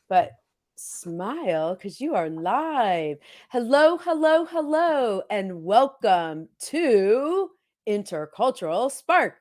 but smile because you are live. Hello, hello, hello, and welcome to Intercultural Spark.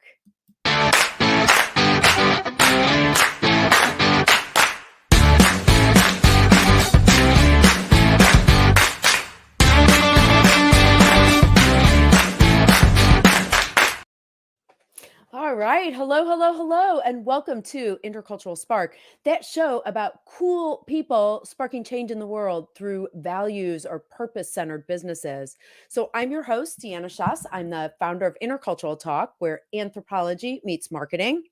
All right. Hello, hello, hello, and welcome to Intercultural Spark, that show about cool people sparking change in the world through values or purpose-centered businesses. So I'm your host, Deanna Schaas. I'm the founder of Intercultural Talk, where anthropology meets marketing.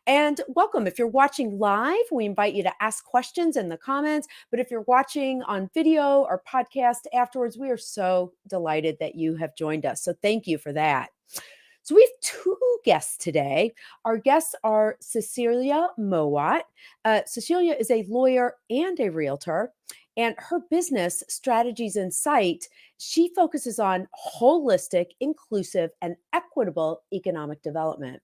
And welcome. If you're watching live, we invite you to ask questions in the comments. But if you're watching on video or podcast afterwards, we are so delighted that you have joined us. So thank you for that. So we have two guests today. Our guests are Cecilia Mowatt. Cecilia is a lawyer and a realtor, and her business, Strategies in Sight, she focuses on holistic, inclusive, and equitable economic development.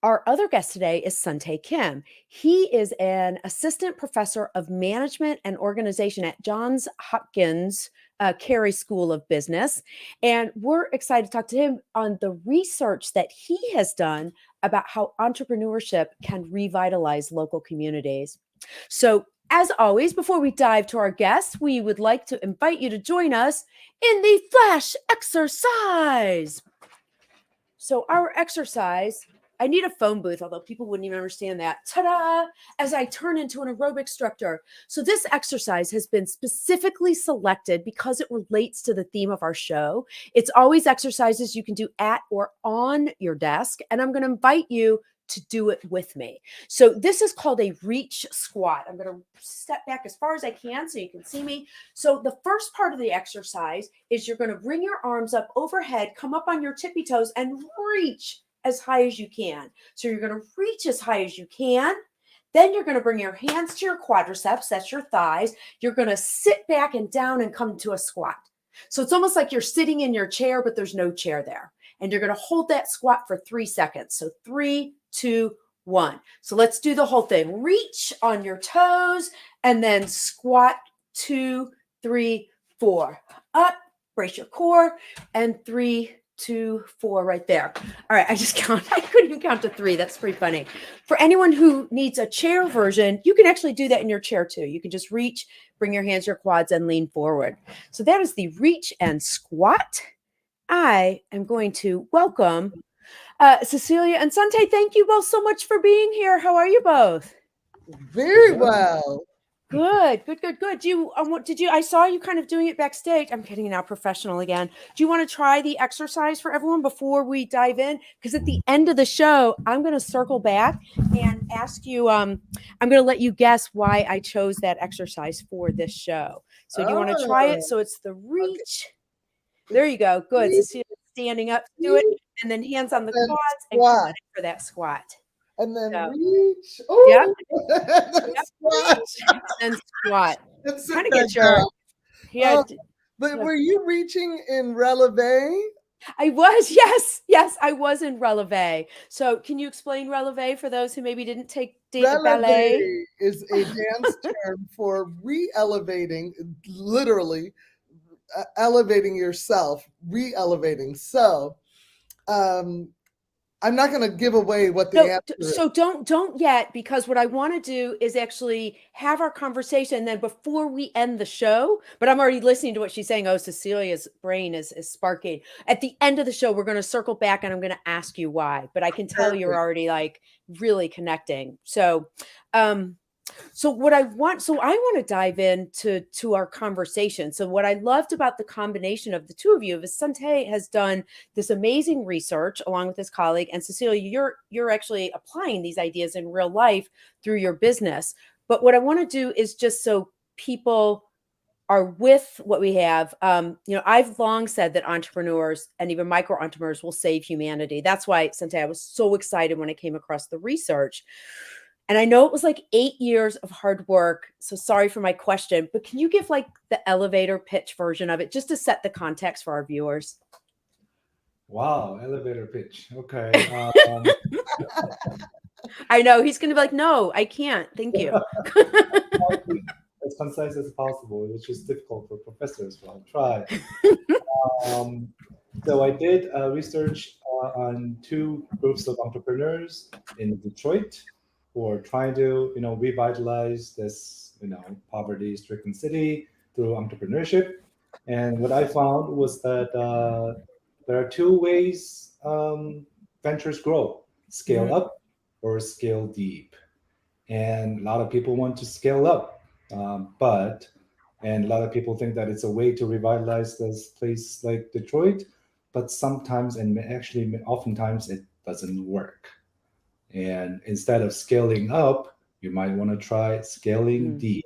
Our other guest today is Suntae Kim. He is an assistant professor of management and organization at Johns Hopkins Carey School of Business. And we're excited to talk to him on the research that he has done about how entrepreneurship can revitalize local communities. So, as always, before we dive to our guests, we would like to invite you to join us in the flash exercise. So, our exercise, I need a phone booth, although people wouldn't even understand that. Ta-da! As I turn into an aerobic instructor. So this exercise has been specifically selected because it relates to the theme of our show. It's always exercises you can do at or on your desk, and I'm going to invite you to do it with me. So this is called a reach squat. I'm going to step back as far as I can so you can see me. So the first part of the exercise is you're going to bring your arms up overhead, come up on your tippy toes, and reach as high as you can. So you're going to reach as high as you can. Then you're going to bring your hands to your quadriceps, that's your thighs. You're going to sit back and down and come to a squat. So it's almost like you're sitting in your chair, but there's no chair there. And you're going to hold that squat for 3 seconds. So 3, 2, 1. So let's do the whole thing. Reach on your toes and then squat 2, 3, 4. Up, brace your core, and 3, 2, 4 right there. All right, I couldn't even count to 3. That's pretty funny. For anyone who needs a chair version, you can actually do that in your chair too. You can just reach, bring your hands, your quads, and lean forward. So that is the reach and squat. I am going to welcome Cecilia and Suntae. Thank you both so much for being here. How are you both? Very well. Good. I saw you kind of doing it backstage. I'm getting now professional again. Do you want to try the exercise for everyone before we dive in? Because at the end of the show, I'm going to circle back and ask you, I'm going to let you guess why I chose that exercise for this show. So do you want to try it? So it's the reach. Okay. There you go. Good. Cecilia standing up, do it. And then hands on the quads and come for that squat. And then reach. Oh, yep. Squat. And squat. Kind of get your. Yeah. But were you reaching in releve? I was. Yes, I was in releve. So, can you explain releve for those who maybe didn't take ballet? Is a dance term for re-elevating, literally elevating yourself, re-elevating. So, I'm not going to give away what the answer is. So don't yet, because what I want to do is actually have our conversation. And then before we end the show, but I'm already listening to what she's saying. Oh, Cecilia's brain is sparking. At the end of the show, we're going to circle back and I'm going to ask you why. But I can tell you're already like really connecting. So, I want to dive into our conversation. So what I loved about the combination of the two of you is Suntae has done this amazing research along with his colleague, and Cecilia, you're actually applying these ideas in real life through your business. But what I want to do is just so people are with what we have. I've long said that entrepreneurs and even micro entrepreneurs will save humanity. That's why, Suntae, I was so excited when I came across the research. And I know it was like 8 years of hard work. So sorry for my question, but can you give like the elevator pitch version of it just to set the context for our viewers? Wow, elevator pitch. Okay. I know he's going to be like, no, I can't. Thank you. concise as possible, which is difficult for professors, but I'll try. Um, so I did research on two groups of entrepreneurs in Detroit who are trying to, revitalize this, poverty-stricken city through entrepreneurship. And what I found was that there are two ways ventures grow: scale Mhm. up or scale deep. And a lot of people want to scale up, but and a lot of people think that it's a way to revitalize this place like Detroit, but sometimes and actually oftentimes it doesn't work. And instead of scaling up, you might want to try scaling Mm. deep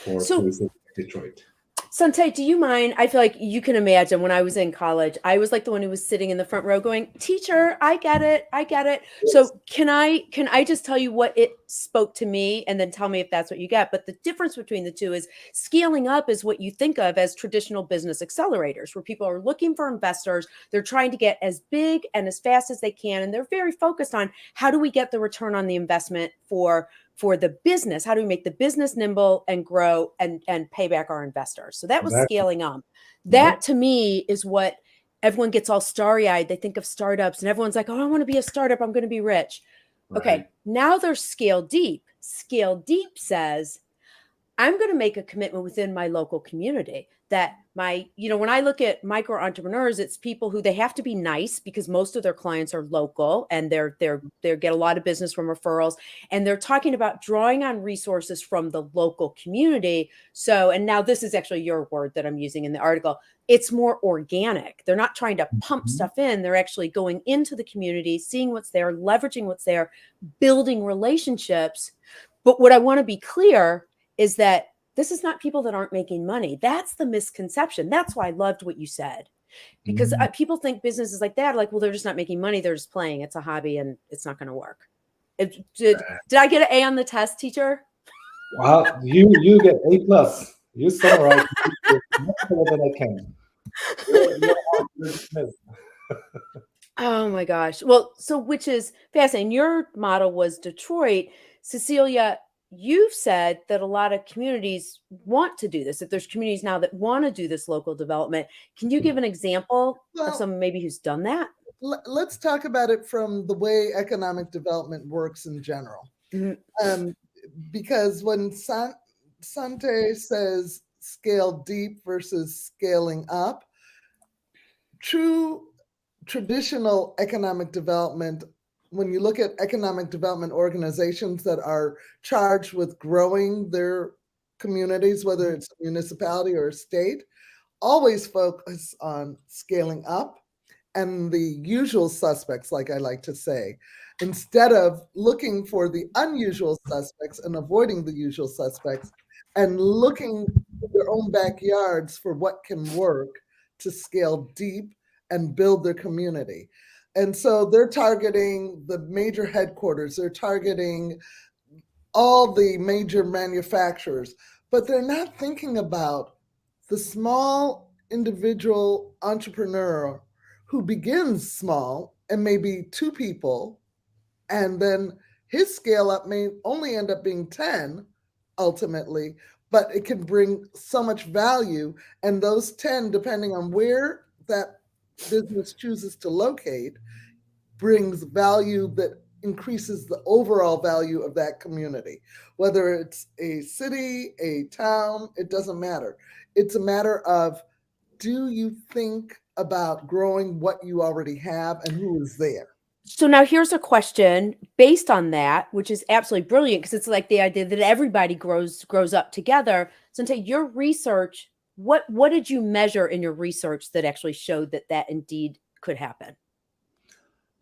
for So places like Detroit. Suntae, do you mind? I feel like you can imagine when I was in college, I was like the one who was sitting in the front row going, "Teacher, I get it. I get it." Yes. So can I just tell you what it spoke to me and then tell me if that's what you get? But the difference between the two is scaling up is what you think of as traditional business accelerators, where people are looking for investors. They're trying to get as big and as fast as they can, and they're very focused on how do we get the return on the investment for the business. How do we make the business nimble and grow and pay back our investors? So that was Exactly. scaling up. That Yep. to me is what everyone gets all starry-eyed. They think of startups and everyone's like, "Oh, I want to be a startup. I'm going to be rich." Right. Okay, now there's scale deep. Scale deep says, I'm going to make a commitment within my local community that when I look at micro entrepreneurs, it's people who they have to be nice because most of their clients are local and they get a lot of business from referrals, and they're talking about drawing on resources from the local community. So, and now this is actually your word that I'm using in the article. It's more organic. They're not trying to pump Mhm. stuff in. They're actually going into the community, seeing what's there, leveraging what's there, building relationships. But what I want to be clear is that this is not people that aren't making money. That's the misconception. That's why I loved what you said. Because Mm. people think businesses like that are like, well, they're just not making money. They're just playing. It's a hobby and it's not going to work. Did I get an A on the test, teacher? Wow, you get A plus. You summarize much better than I can. You're dismissed. Oh my gosh. Well, so which is fascinating. Your model was Detroit. Cecilia, you've said that a lot of communities want to do this, that there's communities now that want to do this local development. Can you give an example of Well, someone maybe who's done that? let's talk about it from the way economic development works in general. Mhm. Um, because when Sante says scale deep versus scaling up, true traditional economic development, when you look at economic development organizations that are charged with growing their communities, whether it's a municipality or a state, always focus on scaling up and the usual suspects, like I like to say, instead of looking for the unusual suspects and avoiding the usual suspects and looking in their own backyards for what can work to scale deep and build their community. And so they're targeting the major headquarters, they're targeting all the major manufacturers, but they're not thinking about the small individual entrepreneur who begins small and maybe two people, and then his scale up may only end up being 10 ultimately, but it can bring so much value. And those 10, depending on where that business chooses to locate, brings value that increases the overall value of that community. Whether it's a city, a town, it doesn't matter. It's a matter of, do you think about growing what you already have and who is there? So now here's a question based on that, which is absolutely brilliant because it's like the idea that everybody grows up together. So take your research, what did you measure in your research that actually showed that that indeed could happen?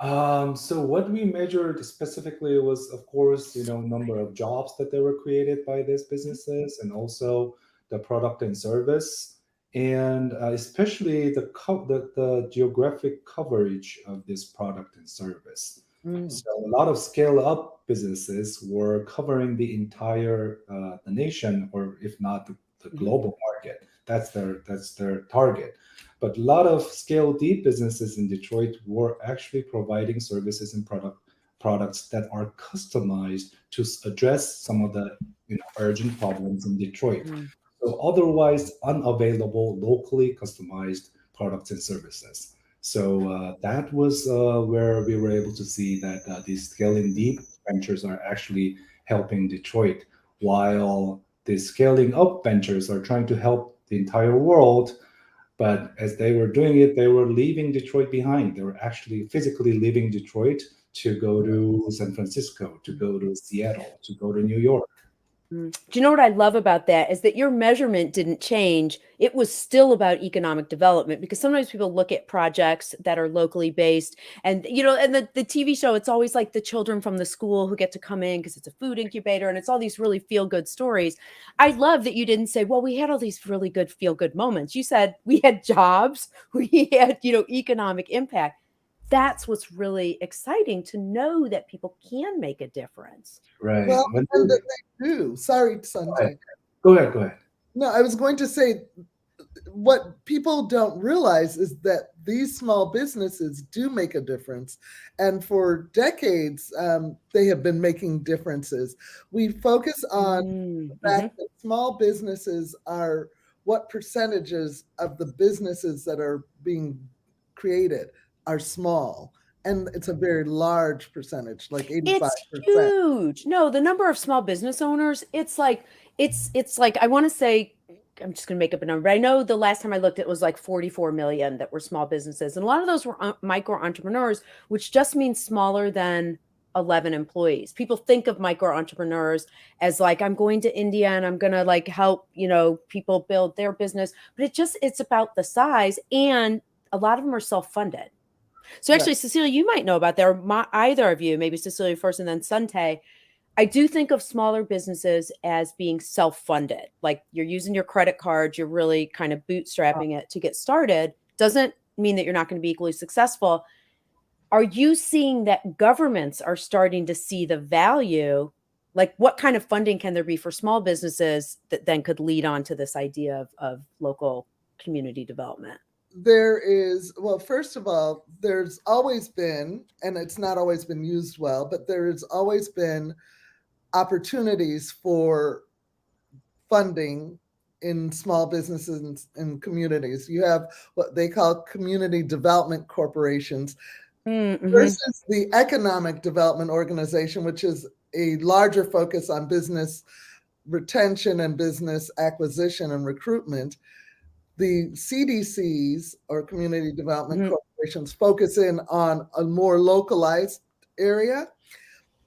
So what we measured specifically was, of course, number of jobs that they were created by these businesses, and also the product and service, and especially the geographic coverage of this product and service. Mm, So a lot of scale up businesses were covering the entire the nation, or if not the mhm, global market. That's their target. But a lot of scale deep businesses in Detroit were actually providing services and product products that are customized to address some of the urgent problems in Detroit. Mm. So otherwise unavailable, locally customized products and services. So that was where we were able to see that these scaling deep ventures are actually helping Detroit, while the scaling up ventures are trying to help the entire world. But as they were doing it, they were leaving Detroit behind. They were actually physically leaving Detroit to go to San Francisco, to go to Seattle, to go to New York. Do you know what I love about that is that your measurement didn't change. It was still about economic development, because sometimes people look at projects that are locally based and, and the TV show, it's always like the children from the school who get to come in because it's a food incubator and it's all these really feel good stories. I love that you didn't say, well, we had all these really good feel good moments. You said we had jobs, we had, economic impact. That's what's really exciting, to know that people can make a difference. Right. Well, and that they do. Sorry, Suntae. Go ahead. No, I was going to say, what people don't realize is that these small businesses do make a difference. And for decades, they have been making differences. We focus on the fact that small businesses are what percentages of the businesses that are being created are small. And it's a very large percentage, like 85%. It's huge. No, the number of small business owners, it's like I want to say, I'm just going to make up a number, but I know the last time I looked, it was like 44 million that were small businesses. And a lot of those were micro entrepreneurs, which just means smaller than 11 employees. People think of micro entrepreneurs as like, I'm going to India and I'm going to like help, people build their business, but it's about the size, and a lot of them are self-funded. So actually, right. Cecilia, you might know about that, or either of you, maybe Cecilia first and then Suntae. I do think of smaller businesses as being self-funded. Like, you're using your credit card, you're really kind of bootstrapping it to get started. Doesn't mean that you're not going to be equally successful. Are you seeing that governments are starting to see the value? Like, what kind of funding can there be for small businesses that then could lead on to this idea of local community development? There is, well, first of all, there's always been, and it's not always been used well, but there's always been opportunities for funding in small businesses and communities. You have what they call community development corporations versus the economic development organization, which is a larger focus on business retention and business acquisition and recruitment. The CDCs, or community development corporations, focus in on a more localized area.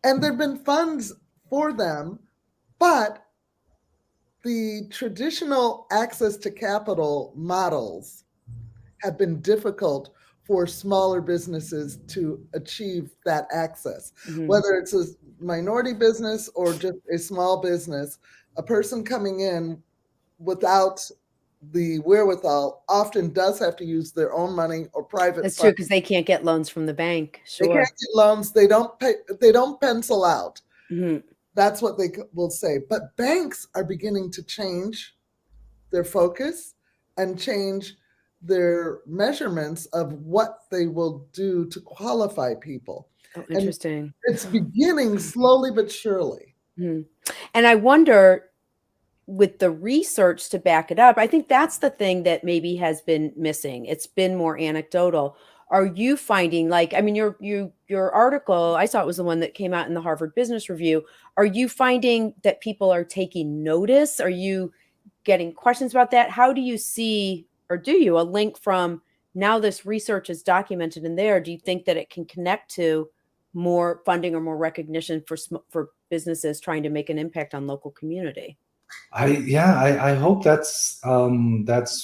And there have been funds for them, but the traditional access to capital models have been difficult for smaller businesses to achieve that access. Whether it's a minority business or just a small business, a person coming in without the wherewithal often does have to use their own money or private. That's true, because they can't get loans from the bank. Sure. They can't get loans. They don't pay. They don't pencil out. That's what they will say. But banks are beginning to change their focus and change their measurements of what they will do to qualify people. Oh, interesting. And it's beginning slowly but surely. And I wonder, with the research to back it up, I think that's the thing that maybe has been missing. It's been more anecdotal. Are you finding, like, I mean, your article, I saw it was the one that came out in the Harvard Business Review. Are you finding that people are taking notice? Are you getting questions about that? How do you see, or do you, a link from now this research is documented in there? Do you think that it can connect to more funding or more recognition for businesses trying to make an impact on local community? I hope that's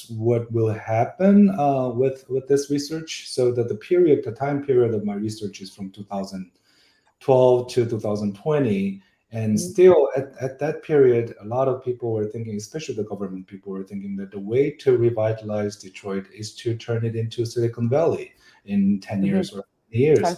what will happen with this research. So that the time period of my research is from 2012 to 2020, and still at that period, a lot of people were thinking, especially the government people, were thinking that the way to revitalize Detroit is to turn it into Silicon Valley in 10 years or 20 years. Okay.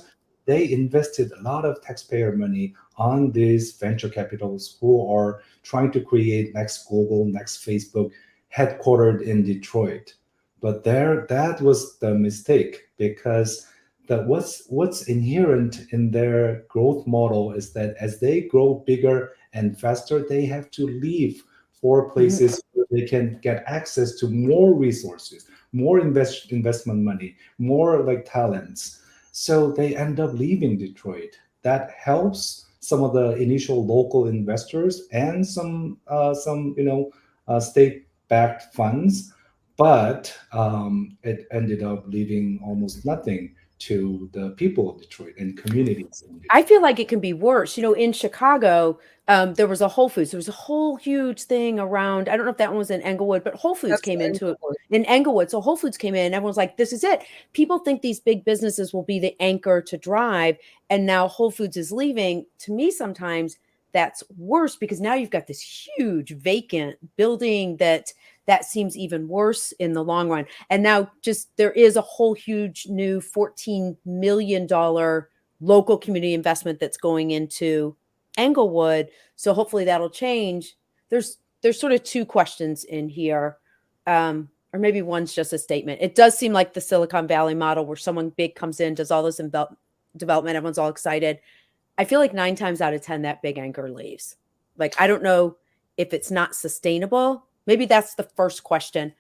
They invested a lot of taxpayer money on these venture capitals who are trying to create next Google, next Facebook, headquartered in Detroit. But that was the mistake, because that what's inherent in their growth model is that as they grow bigger and faster, they have to leave for places where they can get access to more resources, more investment money, more like talents. So they end up leaving Detroit. That helps some of the initial local investors and some state-backed funds, but it ended up leaving almost nothing to the people of Detroit and communities in I Detroit. feel like it can be worse. In Chicago, there was a Whole Foods. There was a whole huge thing around. I don't know if that one was in Englewood, but Whole Foods That's came into it Englewood. in Englewood. So Whole Foods came in. Everyone's like, "This is it." People think these big businesses will be the anchor to drive, and now Whole Foods is leaving. To me, sometimes that's worse because now you've got this huge vacant building that seems even worse in the long run. And now, just there is a whole huge new $14 million local community investment that's going into Englewood. So hopefully that'll change. There's sort of two questions in here. Or maybe one's just a statement. It does seem like the Silicon Valley model where someone big comes in, does all this development, everyone's all excited. I feel like 9 times out of 10 that big anchor leaves. Like, I don't know if it's not sustainable. Maybe that's the first question.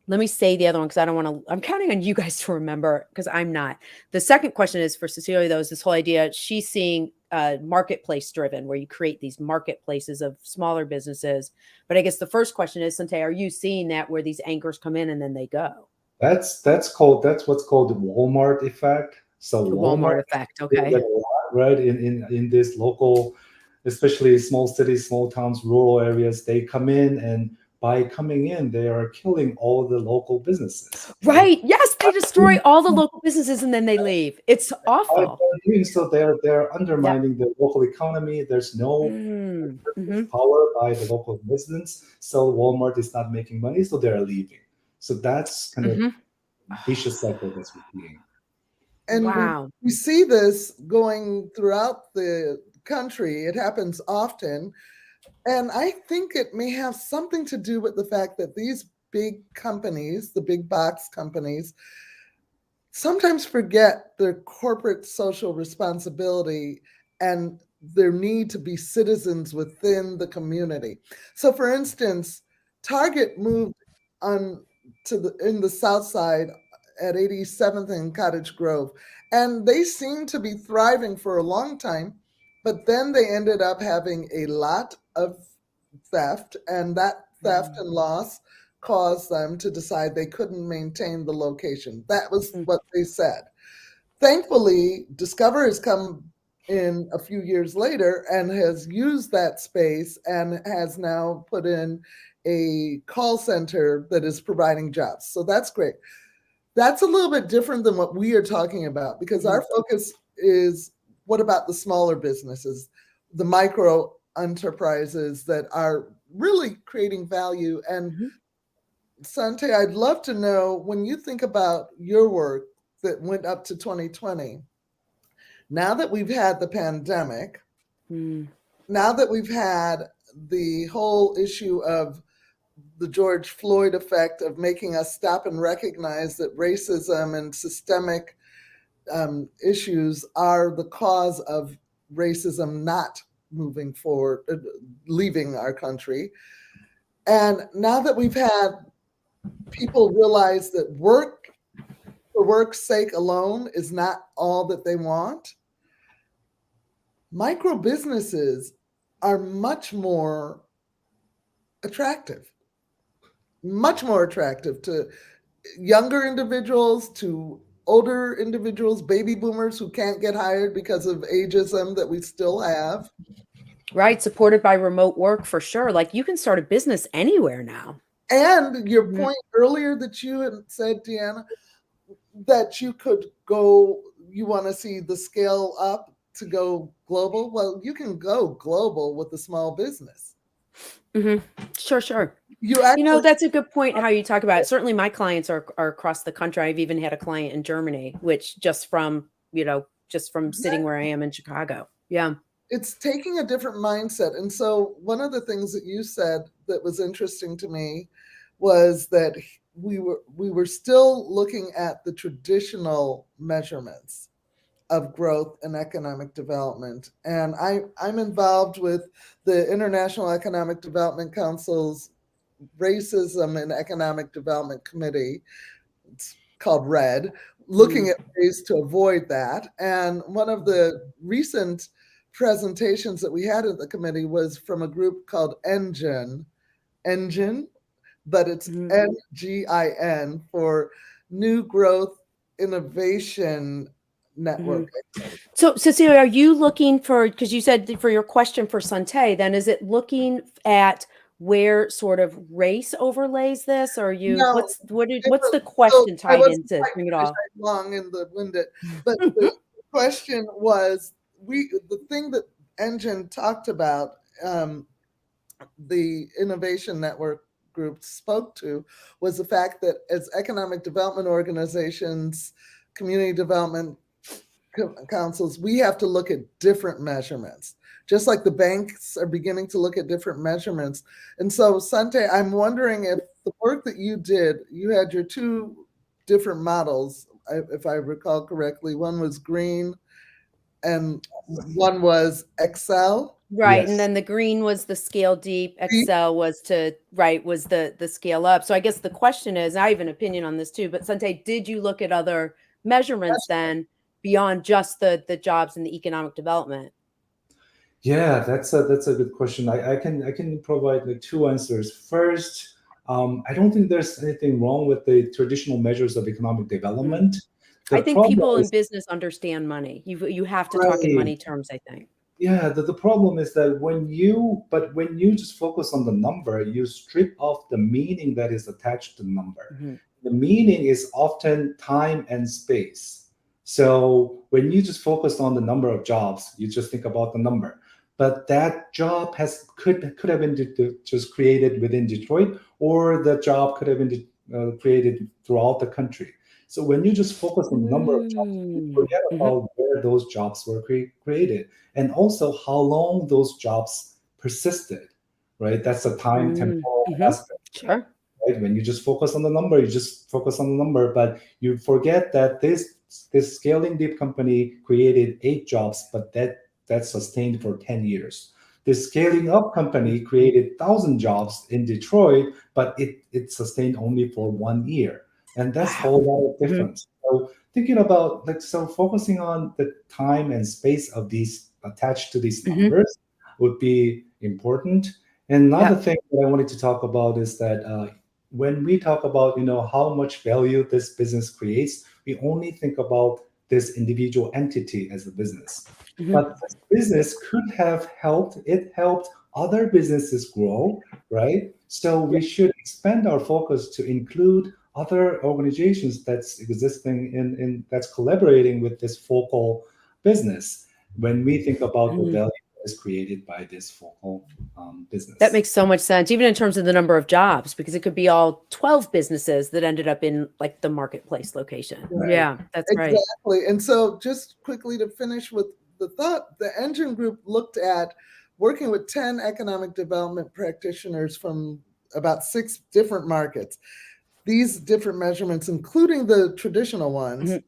Let me say the other one because I don't want to. I'm counting on you guys to remember because I'm not. The second question is for Cecilia, though, is this whole idea she's seeing marketplace driven, where you create these marketplaces of smaller businesses. But I guess the first question is, Suntae, are you seeing that where these anchors come in and then they go? That's what's called the Walmart effect. So The Walmart Walmart effect. doing Okay. that a lot, right? In this local, especially small cities, small towns, rural areas, they come in, and by coming in, they are killing all the local businesses, right? Right. Yes, they destroy all the local businesses and then they leave. It's By awful. doing so, they're Yeah. undermining the local economy. There's no Mm-hmm. power by the local residents. So Walmart is not making money, so they're leaving. So that's kind of Mm-hmm. vicious cycle that's repeating. And Wow. we see this going throughout the country. It happens often. And I think it may have something to do with the fact that these big companies, the big box companies, sometimes forget their corporate social responsibility and their need to be citizens within the community. So, for instance, Target moved on in the South Side at 87th and Cottage Grove, and they seemed to be thriving for a long time, but then they ended up having a lot of theft, and that theft and loss caused them to decide they couldn't maintain the location. That was Mm. what they said. Thankfully, Discover has come in a few years later and has used that space and has now put in a call center that is providing jobs. So that's great. That's a little bit different than what we are talking about because our focus is what about the smaller businesses, the micro enterprises that are really creating value. And Mhm. Sante, I'd love to know when you think about your work that went up to 2020, now that we've had the pandemic, Mm. now that we've had the whole issue of the George Floyd effect of making us stop and recognize that racism and systemic issues are the cause of racism not moving forward, leaving our country. And now that we've had people realize that work for work's sake alone is not all that they want, micro businesses are much more attractive to younger individuals, to older individuals, baby boomers who can't get hired because of ageism that we still have. Right. Supported by remote work for sure. Like you can start a business anywhere now. And your Mhm. point earlier that you had said, Deanna, that you could go, you want to see the scale up to go global. Well, you can go global with a small business. Mhm. Sure, sure. You actually, That's a good point how you talk about it. Certainly my clients are across the country. I've even had a client in Germany, which just from sitting where I am in Chicago. Yeah. it's taking a different mindset. And so one of the things that you said that was interesting to me was that we were still looking at the traditional measurements. of growth and economic development. And I'm involved with the International Economic Development Council's Racism and Economic Development Committee. It's called RED, looking at ways to avoid that. And one of the recent presentations that we had at the committee was from a group called Engine, but it's NGIN for New Growth Innovation Network. So, Cecilia, are you looking for, because you said for your question for Suntae, then is it looking at where sort of race overlays this? Or you, No, what's the question tied into bring it all? Long in the winded, but the question was, the thing that Engine talked about, the Innovation Network group spoke to, was the fact that as economic development organizations, community development councils, we have to look at different measurements, just like the banks are beginning to look at different measurements. And so, Suntae, I'm wondering if the work that you did, you had your two different models, if I recall correctly. One was green and one was Excel. Right. Yes. And then the green was the scale deep, Excel was was the scale up. So I guess the question is, I have an opinion on this too, but Suntae, did you look at other measurements then beyond just the jobs and the economic development? Yeah, that's a good question. I can provide like two answers. First, I don't think there's anything wrong with the traditional measures of economic development. I think people in business understand money. You have to talk in money terms, I think. Yeah, the problem is that when you just focus on the number, you strip off the meaning that is attached to the number. The meaning is often time and space. So when you just focus on the number of jobs, you just think about the number. But that job could have been just created within Detroit, or the job could have been created throughout the country. So when you just focus on the number of jobs, you forget about where those jobs were created, and also how long those jobs persisted, right? That's a time temporal aspect. Sure. Right? When you just focus on the number, you just focus on the number, but you forget that this scaling deep company created 8 jobs, but that sustained for 10 years. This scaling up company created 1,000 jobs in Detroit, but it sustained only for 1 year. And that's a whole lot of difference. So thinking about focusing on the time and space of these attached to these numbers would be important. And another thing that I wanted to talk about is that when we talk about how much value this business creates, we only think about this individual entity as a business. But this business could have helped other businesses grow, right? So we should expand our focus to include other organizations that's existing that's collaborating with this focal business when we think about the value that is created by this focal business. That makes so much sense, even in terms of the number of jobs, because it could be all 12 businesses that ended up in like the marketplace location. Right. Yeah, that's right. Exactly. And so just quickly to finish with the thought, the Engine Group looked at working with 10 economic development practitioners from about 6 different markets. These different measurements, including the traditional ones,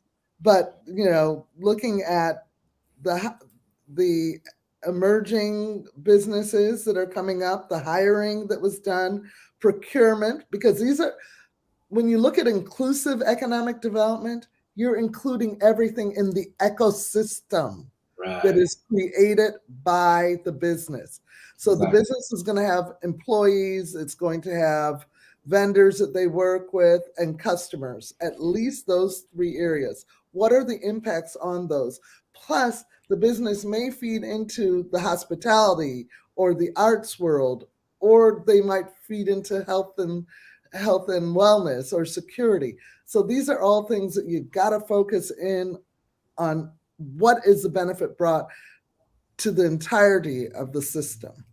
but looking at the emerging businesses that are coming up, the hiring that was done, procurement, because these are, when you look at inclusive economic development, you're including everything in the ecosystem that is created by the business. So the business is going to have employees, it's going to have vendors that they work with, and customers, at least those 3 areas. What are the impacts on those? Plus, the business may feed into the hospitality or the arts world, or they might feed into health and wellness or security. So these are all things that you got to focus in on. What is the benefit brought to the entirety of the system?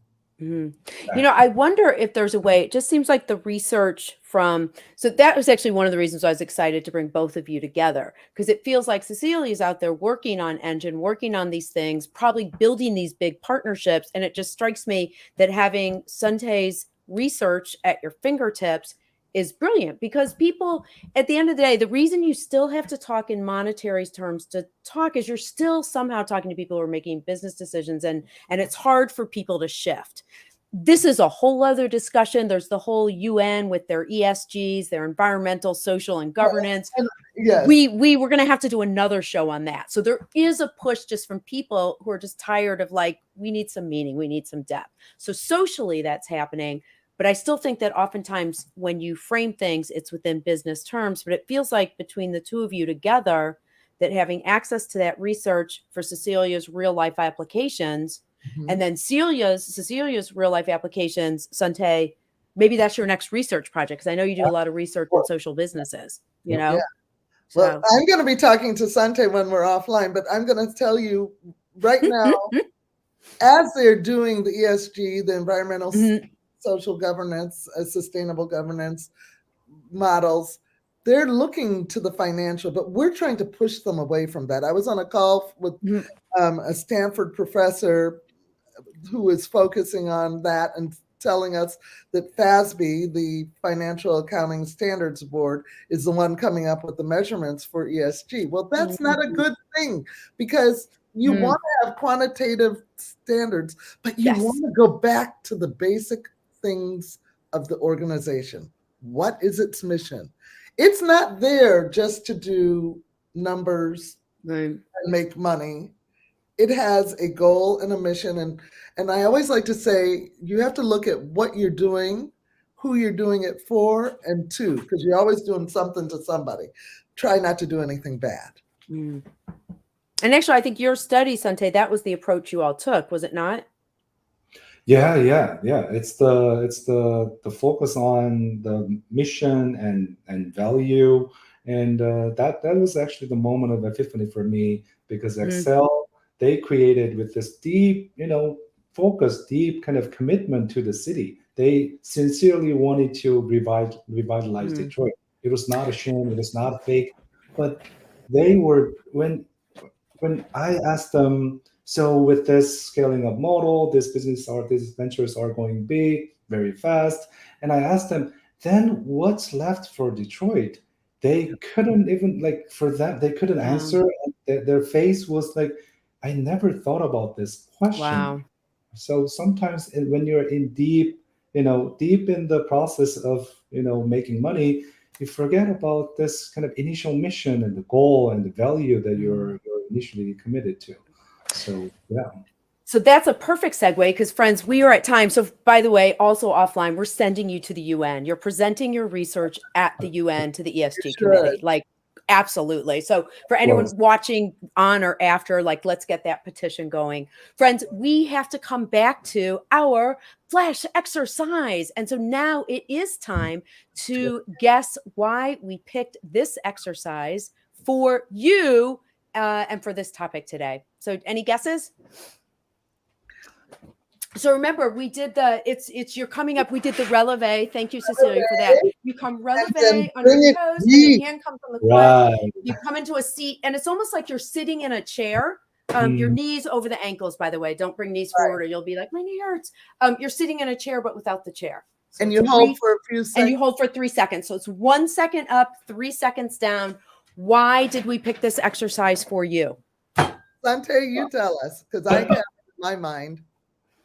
I wonder if there's a way, it just seems like the research so that was actually one of the reasons I was excited to bring both of you together, because it feels like Cecilia's out there working on Engine, working on these things, probably building these big partnerships. And it just strikes me that having Suntae's research at your fingertips is brilliant, because people, at the end of the day, the reason you still have to talk in monetary terms to talk is you're still somehow talking to people who are making business decisions, and it's hard for people to shift. This is a whole other discussion. There's the whole UN with their ESGs, their environmental, social, and governance. Yes. We were going to have to do another show on that. So there is a push just from people who are just tired of, like, we need some meaning, we need some depth. So socially that's happening. But I still think that oftentimes when you frame things, it's within business terms. But it feels like between the two of you together, that having access to that research for Cecilia's real life applications, and then Cecilia's real life applications, Suntae, maybe that's your next research project, because I know you do a lot of research in social businesses, you know? Yeah. Well, I'm going to be talking to Suntae when we're offline, but I'm going to tell you right now, as they're doing the ESG, the environmental, social governance, sustainable governance models, they're looking to the financial, but we're trying to push them away from that. I was on a call with a Stanford professor who is focusing on that and telling us that FASB, the Financial Accounting Standards Board, is the one coming up with the measurements for ESG. Well, that's not a good thing, because you want to have quantitative standards, but you want to go back to the basic things of the organization. What is its mission? It's not there just to do numbers and make money. It has a goal and a mission. And I always like to say, you have to look at what you're doing, who you're doing it for, and to, because you're always doing something to somebody. Try not to do anything bad. And actually, I think your study, Suntae, that was the approach you all took, was it not? Yeah. It's the focus on the mission and value, and that was actually the moment of epiphany for me, because Excel, they created with this deep, focus, deep kind of commitment to the city. They sincerely wanted to revitalize Detroit. It was not a sham, it was not fake, but they were, when I asked them, so with this scaling up model, these ventures are going big very fast, and I asked them, then what's left for Detroit? They couldn't even, like, for that, they couldn't answer. And their face was like, I never thought about this question. Wow. So sometimes when you're in deep in the process of, making money, you forget about this kind of initial mission and the goal and the value that you're initially committed to. So, yeah. So that's a perfect segue, because friends, we are at time. So by the way, also offline, we're sending you to the UN. You're presenting your research at the UN to the ESG committee. Like, absolutely. So for anyone watching on or after, like, let's get that petition going. Friends, we have to come back to our flash exercise. And so now it is time to guess why we picked this exercise for you and for this topic today. So any guesses? So remember, we did you're coming up. We did the releve. Thank you, Cecilia, for that. You come releve on your toes, and your hand comes on the foot. You come into a seat, and it's almost like you're sitting in a chair. Your knees over the ankles, by the way. Don't bring knees forward, or you'll be like, my knee hurts. You're sitting in a chair, but without the chair. So and you hold for a few seconds. And you hold for 3 seconds. So it's 1 second up, 3 seconds down. Why did we pick this exercise for you? Suntae, you tell us, because I have it in my mind.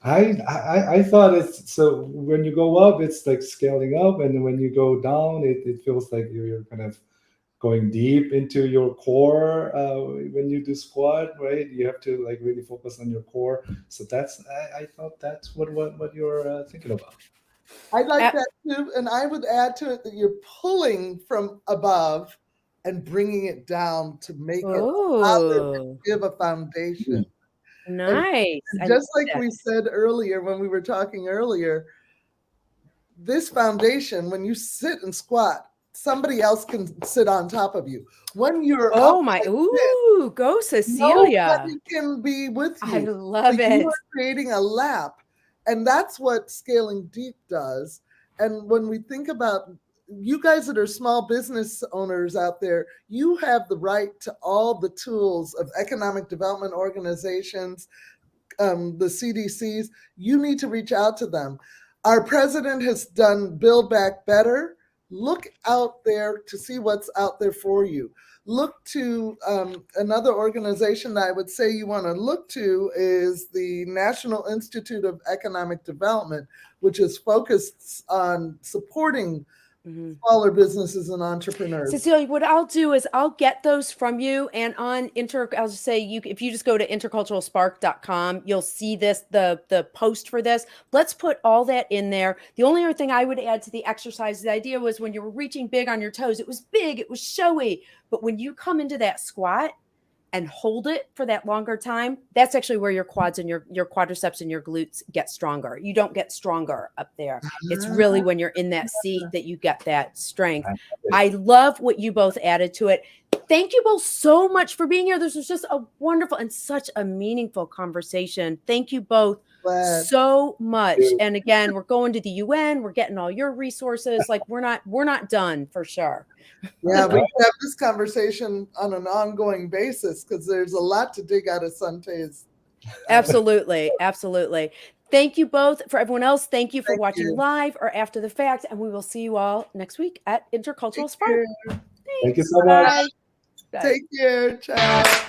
I thought it's, so when you go up, it's like scaling up, and when you go down, it feels like you're kind of going deep into your core. When you do squat, right, you have to like really focus on your core. So that's, I thought that's what you're thinking about. I like that too, and I would add to it that you're pulling from above and bringing it down to make it positive, give a foundation. Nice. And just like we said earlier, when we were talking earlier, this foundation, when you sit and squat, somebody else can sit on top of you. When you're go Cecilia. Nobody can be with you. I love it. You are creating a lap, and that's what scaling deep does. And when we think about you guys that are small business owners out there, you have the right to all the tools of economic development organizations, the CDCs. You need to reach out to them. Our president has done Build Back Better. look out there to see what's out there for you. Look to another organization that I would say you want to look to is the National Institute of Economic Development, which is focused on supporting smaller businesses and entrepreneurs. Cecilia, what I'll do is I'll get those from you, and on I'll just say if you just go to interculturalspark.com, you'll see this, the post for this. Let's put all that in there. The only other thing I would add to the exercise, the idea was when you were reaching big on your toes, it was big, it was showy, but when you come into that squat and hold it for that longer time, that's actually where your quads and your quadriceps and your glutes get stronger. You don't get stronger up there. It's really when you're in that seat that you get that strength. I love what you both added to it. Thank you both so much for being here. This was just a wonderful and such a meaningful conversation. Thank you both so much. And again, we're going to the UN. We're getting all your resources. Like we're not done for sure. Yeah, we can have this conversation on an ongoing basis because there's a lot to dig out of Suntae's. Absolutely. Absolutely. Thank you both. For everyone else, thank you for watching live or after the fact. And we will see you all next week at Intercultural Spark. Thank you so much. Bye. Take care. Ciao.